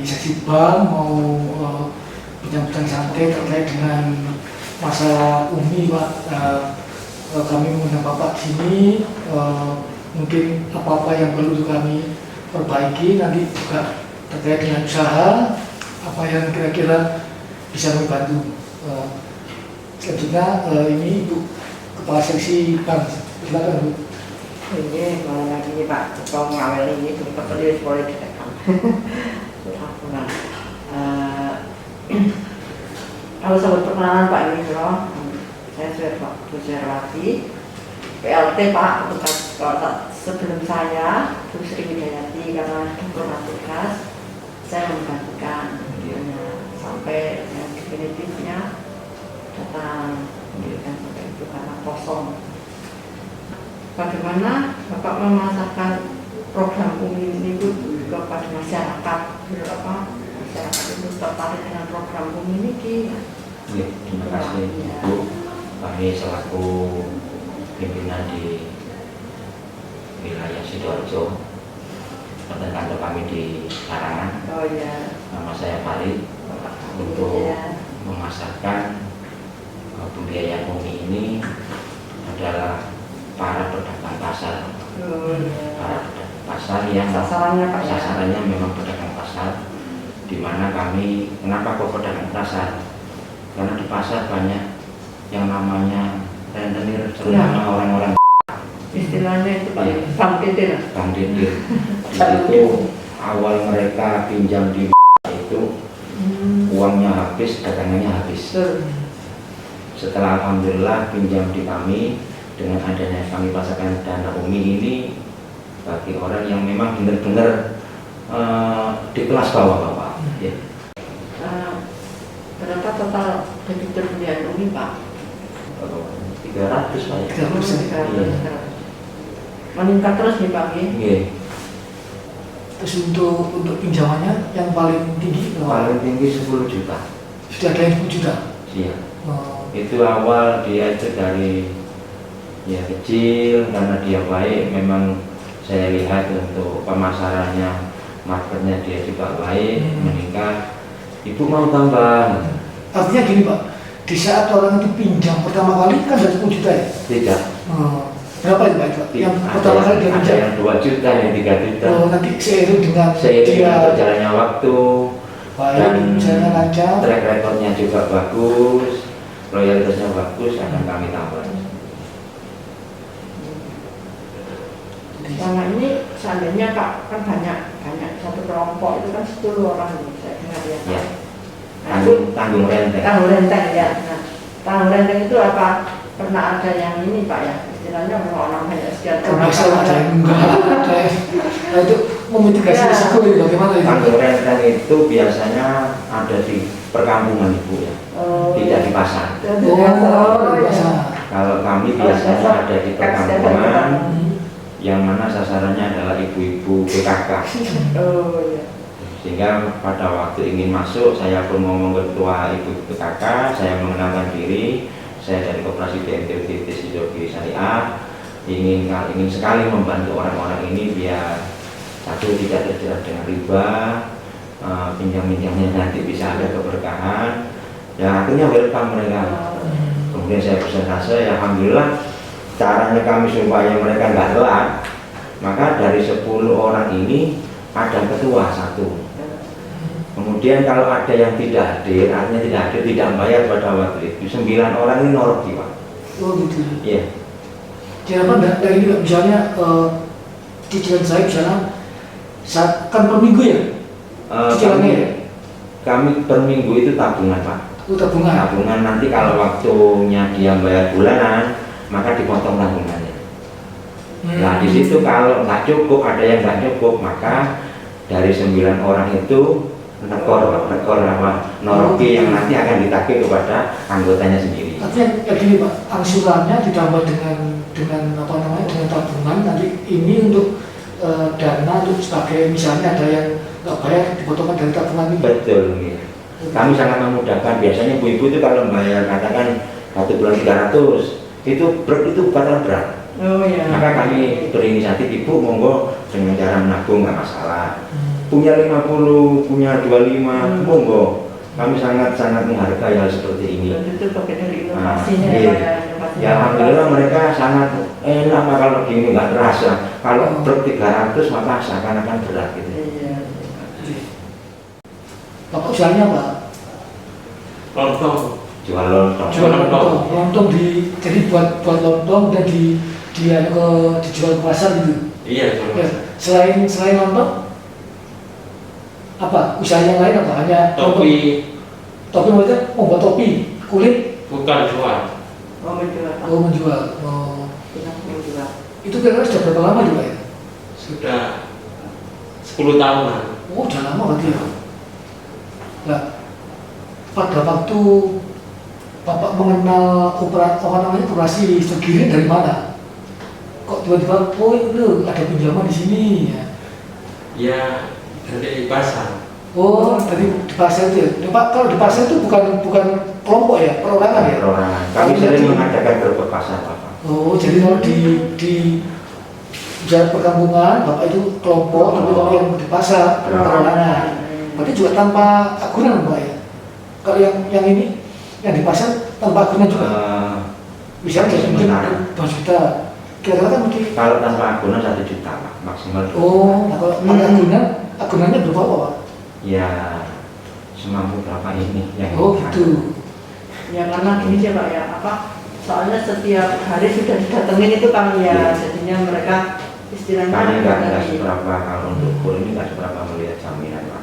organisasi bank mau bincang-bincang santai terkait dengan masalah Umi Pak. Kami mengundang Bapak di sini, mungkin apa-apa yang perlu kami perbaiki nanti juga terkait dengan usaha, apa yang kira-kira bisa membantu. Selanjutnya ini Ibu Kepala Seksi Bank, silakan Bu. Ini mau lagi nih Pak, Ketua Ngawel ini sempat beliau boleh ditekan. Kalau sebut perkenalan Pak ini loh, saya sudah Pak Bujarwati, PLT Pak, sebelum saya Bu Sri Widayati karena kurang tugas, saya membantukan sampai yang definitifnya datang memberikan sampai itu karena kosong. Bagaimana Bapak memasarkan program Umi ini Bu kepada masyarakat? Masyarakat itu tertarik dengan program Umi ini? Terima kasih Bu. Kami selaku pimpinan di wilayah Sidoarjo, kantor kami di Larangan. Oh ya. Nama saya Farid untuk memasarkan pembiayaan Umi ini adalah para pedagang pasar, para pedagang pasar yang sasarannya memang pedagang pasar, di mana kami, kenapa kok pedagang pasar? Karena di pasar banyak yang namanya rentenir, terutama orang-orang istilahnya itu Bang Titir. Bang Titir. Di situ awal mereka pinjam di itu uangnya habis, dagangannya habis. Setelah alhamdulillah pinjam di kami, dengan adanya kami pasarkan dana Umi ini bagi orang yang memang benar-benar di kelas bawah-bawah. Ya. Berapa total debitur pembiayaan Umi Pak? 300 Pak. 300. Meningkat terus nih Pak? Iya. Terus untuk pinjamannya yang paling tinggi? Paling tinggi 10 juta. Sudah ada yang 10 juta? Iya. Itu awal dia itu dari ya kecil, karena dia baik, memang saya lihat untuk pemasarannya, marketnya dia juga baik, meningkat. Ibu mau tambah? Artinya gini Pak, di saat orang itu pinjam pertama kali kan sudah 10 juta ya? Tidak. Berapa itu Pak? Yang pertama kali dia pinjam? Ada yang 2 juta, yang 3 juta. Nanti seiring dengan berjalannya waktu, baik, dan misalnya lancar, track recordnya juga bagus, loyalitasnya bagus, akan kami tambah. Selama ini seandainya Pak kan banyak satu kelompok itu kan 10 orang nih saya dengar ya. Ya. Nah, Tanggung renteng. Tanggung renteng ya. Nah, tanggung renteng itu apa? Pernah ada yang ini Pak ya? Istilahnya memang orang banyak sekian orang. ada yang enggak, ada yang itu memitigasi risiko itu bagaimana itu? Tanggung renteng itu biasanya ada di perkampungan Ibu ya, tidak di pasar. Di pasar. Kalau kami biasanya ada di perkampungan, yang mana sasarannya adalah ibu-ibu PKK. Oh iya. Sehingga pada waktu ingin masuk, saya pun ngomong ke ketua ibu PKK, saya mengenalkan diri, saya dari Koperasi BNPB Sidoarjo Syariah, ingin sekali membantu orang-orang ini biar satu tidak terjerat dengan riba, pinjam-pinjamnya nanti bisa ada keberkahan. Ya akhirnya welcome mereka. Kemudian saya presentase, ya alhamdulillah caranya kami supaya mereka nggak telat, maka dari 10 orang ini ada ketua satu. Kemudian kalau ada yang tidak hadir, artinya tidak hadir, tidak bayar pada waktu itu, 9 orang ini norok jiwa. Oh gitu. Iya. Jangan dari ini misalnya cicilan saya misalnya saat kan per minggu ya? Cicilannya ya? Kami per minggu itu tabungan Pak. Tabungan. Tabungan nanti kalau waktunya dia bayar bulanan, maka dipotong tabungannya. Nah di situ kalau nggak cukup, ada yang nggak cukup, maka dari 9 orang itu nekor noroki yang nanti akan ditagih kepada anggotanya sendiri. Artinya kayak gini Pak, angsurannya ditambah dengan apa namanya, dengan tabungan, nanti ini untuk dana untuk sebagai misalnya ada yang nggak bayar dipotongkan dari tabungan ini. Betul ya. Kami sangat memudahkan. Biasanya ibu-ibu itu kalau bayar katakan 1 bulan 300, itu berat. Oh iya. Maka kami berinisiatif, ibu monggo dengan cara menabung nggak masalah. punya 50, punya 25, monggo. Kami sangat-sangat menghargai hal seperti ini. Dan itu bagian dari Nah, inovasinya iya. ya Pak ya. Inovasinya Ya alhamdulillah mereka sangat enak kalau gini nggak terasa. Kalau truk 300 maka seakan-akan berat gitu. Iya. Bapak usahanya apa? Lontong. Jual lontong. Jual Lontong. lontong. Lontong jadi buat lontong dan dijual ke pasar gitu. Iya, Ya, selain lontong apa usaha yang lain apa hanya topi topi maksudnya membuat topi kulit bukan jual. Mau menjual Pak. menjual Kita mau jual. itu kira-kira sudah berapa lama juga ya? Sudah 10 tahunan. Oh udah lama berarti ya. Nah, pada waktu Bapak mengenal operasi Segirin dari mana? Kok tiba-tiba oh itu ada pinjaman di sini ya? Ya dari pasar. Oh, dari di pasar itu ya. Nah, Pak, kalau di pasar itu bukan kelompok ya, perorangan ya? Perorangan. Kami sering mengadakan gerbek pasar Bapak. Oh, jadi kalau di jalan perkampungan, Bapak itu kelompok, tapi kalau yang di pasar, perorangan. Berarti juga tanpa agunan Pak ya? Kalau yang ini, yang di pasar tanpa agunan juga? Bisa jadi mungkin sementara. 2 juta. Kira-kira kan mungkin. Kalau tanpa agunan 1 juta Pak, maksimal 2 juta. Oh, nah kalau pakai agunannya berapa Pak? Ya semampu berapa ini yang Oh gitu. Ya karena gini sih Pak ya, soalnya setiap hari sudah didatengin itu kami ya, Iya. jadinya mereka istilahnya kami nggak dari- seberapa kalau untuk kur ini nggak seberapa melihat jaminan Pak.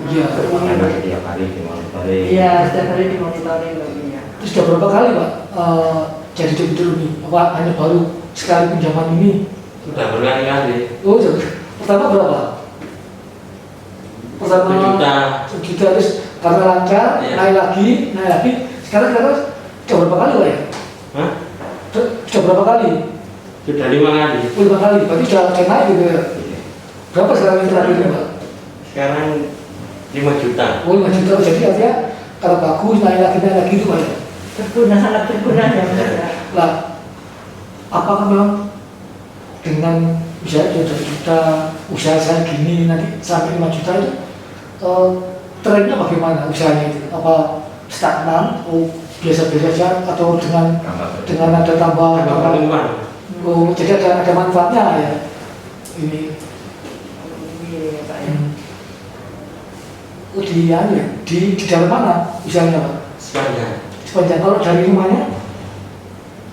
Iya. Karena setiap hari dimonitoring. Iya, setiap hari dimonitoring ya. Terus sudah berapa kali Pak jadi debitur ini? Apa hanya baru sekali pinjaman ini? Sudah berkali-kali. Oh, jadi pertama berapa? Pertama 1 juta. 1 juta terus karena lancar, Iya. naik lagi. Sekarang sudah berapa kali Pak ya? Hah? Sudah berapa kali? Sudah 5 kali. 5 kali, berarti sudah naik gitu ya? Iya. Berapa sekarang yang terakhir ini Pak? Sekarang 5 juta. Oh 5 juta, jadi artinya kalau bagus naik lagi itu Pak ya? Berguna, sangat berguna ya Pak ya. Lah, apakah memang dengan misalnya 2 juta usaha saya gini nanti sampai 5 juta itu trennya bagaimana usahanya itu? Apa stagnan? Oh biasa-biasa saja atau dengan ada tambah Pertemuan. oh jadi ada manfaatnya ya ini Iya Pak ya. oh di dalam mana usahanya Pak? Sepanjang kalau dari rumahnya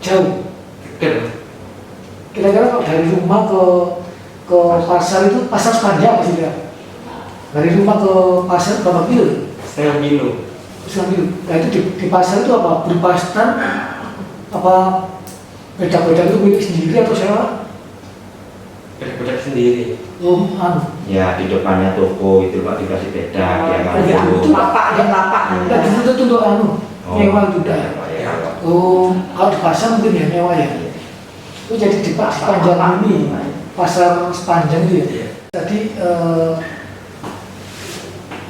jauh. Dekat. Kira-kira kalau dari rumah ke pasar itu pasar sepanjang pasti ya. Dari rumah ke pasar berapa kilo? Setengah kilo. Sambil, nah itu di pasar itu apa? Berupa stand apa beda-beda itu milik sendiri atau sewa? Beda-beda sendiri. Ya di depannya toko itu Pak dikasih beda, dia nggak iya. mau. Itu Lapak ya, lapak. Nah, itu untuk nyewa itu dah. ya, Pak, ya, Pak. Oh, kalau di pasar mungkin ya nyewa ya. Oh jadi di sepanjang ini pasar sepanjang itu ya. Iya. Tadi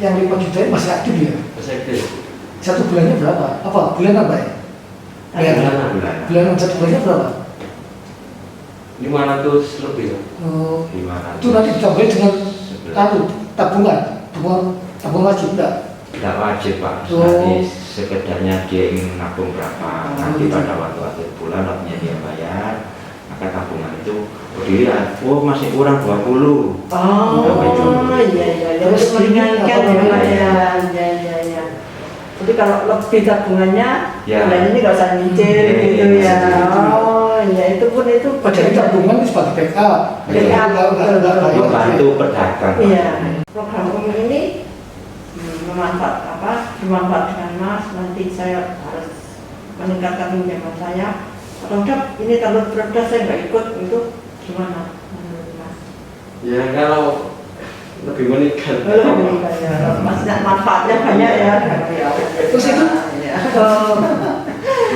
yang 5 juta ini masih aktif ya? Masih aktif. 1 bulannya berapa? Apa? Bulan apa ya? Bulanan. Bulanan 1 bulannya berapa? 500 lebih. Oh, 500. itu nanti ditambahin dengan 11. tabungan wajib enggak? Tidak wajib Pak, Oh. nanti sekedarnya dia ingin nabung berapa, nanti pada waktu akhir bulan waktunya dia bayar, maka tabungan itu dilihat, oh masih kurang 20. Oh iya. Terus Untuk meringankan apa ya namanya? Pak ya. Iya. Jadi kalau lebih tabungannya, Ya. bulan ini nggak usah nyicil Iya, gitu iya, ya. iya. Oh iya itu pun itu. Jadi tabungan itu sebagai backup. Iya. Kalau nggak bayar, Membantu pedagang Pak. Iya. Program Umi ini dimanfaatkan Mas. Nanti saya harus meningkatkan pinjaman saya. Atau enggak, ini talur produk saya nggak ikut itu gimana menurut Mas? Ya kalau lebih meningkat. Maksudnya manfaatnya banyak ya. Terus itu ya.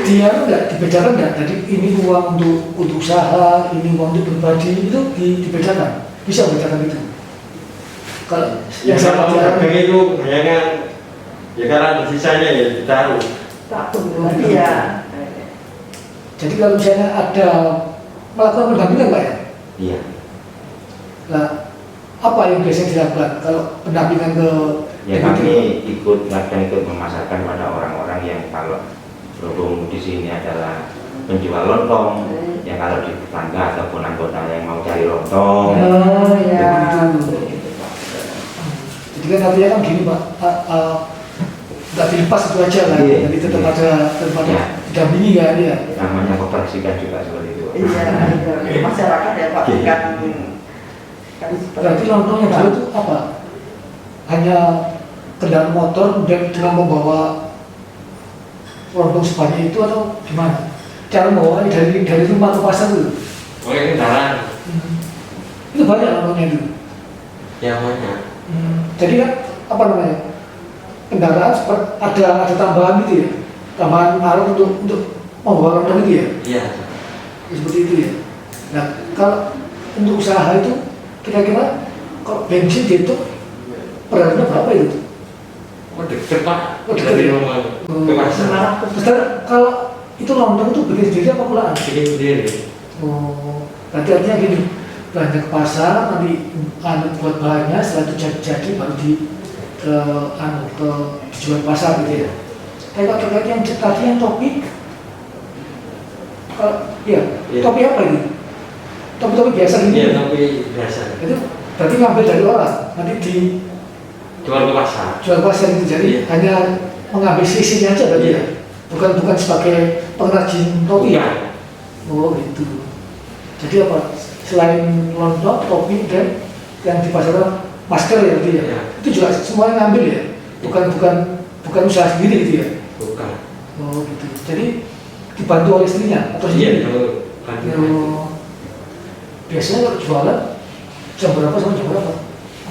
dia enggak dibedakan enggak? Jadi ini uang untuk usaha, ini uang untuk pribadi itu dibedakan. Bisa bedakan itu. Kalau Ya yang saya kalau pelajari dagang itu banyak ya karena ada sisanya ya ditaruh. Takut berarti ya. jadi kalau misalnya ada melakukan pendampingan Pak ya? Iya. Nah, apa yang biasanya dilakukan kalau pendampingan ke Ya kami kadang ikut memasarkan pada orang-orang yang kalau berhubung di sini adalah penjual lontong, yang kalau di tetangga ataupun anggota yang mau cari lontong. Oh ya. Jadi kan artinya kan gini Pak, nggak dilepas itu aja kan, Iya, jadi tetap iya. ada Iya. didampingi kan ya. Namanya koperasikan juga seperti itu. Iya, masyarakat ya Pak, bukan kan Berarti lontong yang dulu itu apa? Hanya kendaraan motor dan dengan membawa lontong sebanyak itu atau gimana? Cara membawanya dari rumah ke pasar itu? Oleh kendaraan. Itu banyak lontongnya itu. Ya banyak. Jadi kan apa namanya? Kendaraan ada tambahan gitu ya, tambahan arus untuk membawa lontong itu ya. Iya. Seperti itu ya. Nah kalau untuk usaha itu kira-kira kalau bensin itu perharinya berapa itu? Oh deket Pak. Oh, deket. Dari rumah ke pasar. Ustaz, kalau itu lontong itu bikin sendiri apa pulaan? Bikin sendiri. Oh, berarti artinya gini, belanja ke pasar nanti buat bahannya, setelah itu jadi baru dijual pasar gitu ya. Kayak terkait yang tadi yang topi, iya, Iya. topi apa ini? Topi biasa gitu. Iya tapi biasa. Itu berarti ngambil dari orang, nanti Jual ke pasar. dijual pasar itu, jadi Iya. hanya mengambil sisinya aja berarti Iya. ya? Bukan sebagai pengrajin topi ya? Iya. Oh gitu. Jadi apa? Selain lontong, topi dan yang di pasaran masker ya berarti ya? Iya. Itu juga semuanya ngambil ya? Bukan usaha sendiri gitu ya? Bukan. Oh gitu. Jadi dibantu oleh istrinya atau Iya. sendiri? Itu kan. Oh. Biasanya kalau jualan jam berapa sampai jam berapa?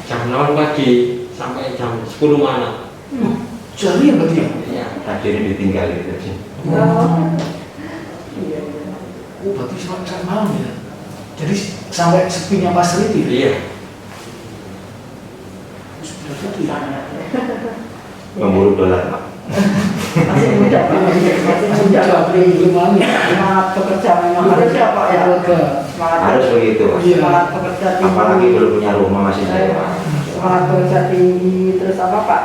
Jam 8 pagi sampai jam 10 malam. Sehari yang berarti ya? Iya. Tadi ini ditinggal gitu sih. Oh. Iya. Oh berarti sampai malam ya? Jadi sampai sepinya pasar itu ya? Iya. Berarti itu ya? Memburu dolar Pak. Masih muda Pak, masih muda Pak. belum lama ya? Semangat bekerja memang harus ya Pak ya. Keluarga. Semangat Harus begitu Mas. Iya. semangat bekerja tinggi. Apalagi belum punya rumah masih sewa. Semangat bekerja tinggi, terus apa Pak?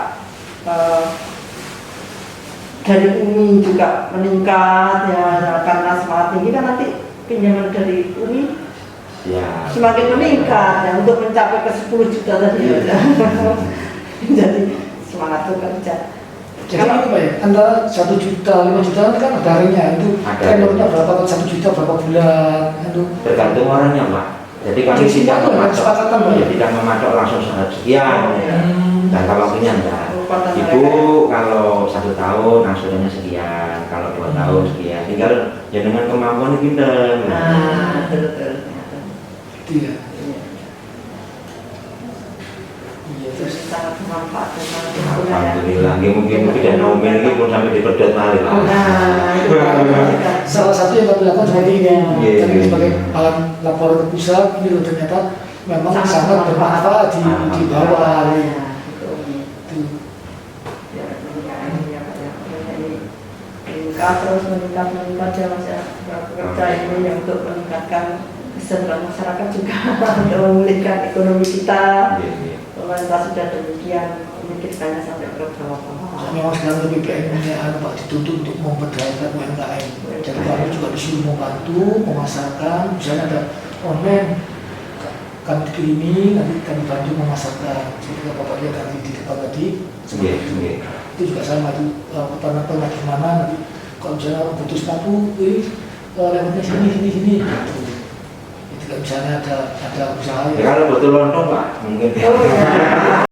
Dari Umi juga meningkat ya, karena semangat tinggi kan nanti pinjaman dari Umi Ya. semakin meningkat ya, untuk mencapai ke 10 juta tadi ya. Jadi semangat bekerja. Jadi ini Pak ya, antara 1 juta, 5 juta kan ada harinya, itu Ada. tenornya berapa, 1 juta berapa bulan, itu Tergantung orangnya Pak. Jadi kami Jadi tidak semua itu ada kesepakatan, Pak? ya, tidak mematok langsung sekian. Dan kalau waktunya enggak. Ibu kalau 1 tahun angsurannya sekian, kalau 2 tahun sekian. Tinggal ya dengan kemampuan pinter. Nah, betul. itu ya. Iya, terus Sangat bermanfaat dan sangat berguna ya. Alhamdulillah, mungkin tidak nomen ini pun sampai dipedot malih Pak. Nah, itu kan. salah satu yang kami lakukan seperti ini, Iya. kami sebagai bahan laporan ke pusat, ini loh ternyata memang sangat bermanfaat di bawah. Ya, betul. Itu. Ya, ini ya, Pak, ya. Ini meningkat terus meningkat ya Mas ya. Bekerja ini yang untuk meningkatkan kesejahteraan masyarakat juga untuk memulihkan ekonomi kita. Iya, iya. Pemerintah sudah demikian memikirkannya sampai ke bawah-bawah. Memang sekarang lebih PMI Pak dituntut untuk memberdayakan UMKM. Jadi kami juga disuruh membantu memasarkan, misalnya ada online, kami dikirimi, nanti kami bantu memasarkan. Seperti yang Bapak lihat tadi di depan tadi, seperti Iya, itu. iya. Itu juga sama itu peternak gimana nanti kalau misalnya orang butuh sepatu, lewatnya sini. Gitu. Itu kan misalnya ada usaha Ya kalau betul lontong Pak, mungkin. Oh ya.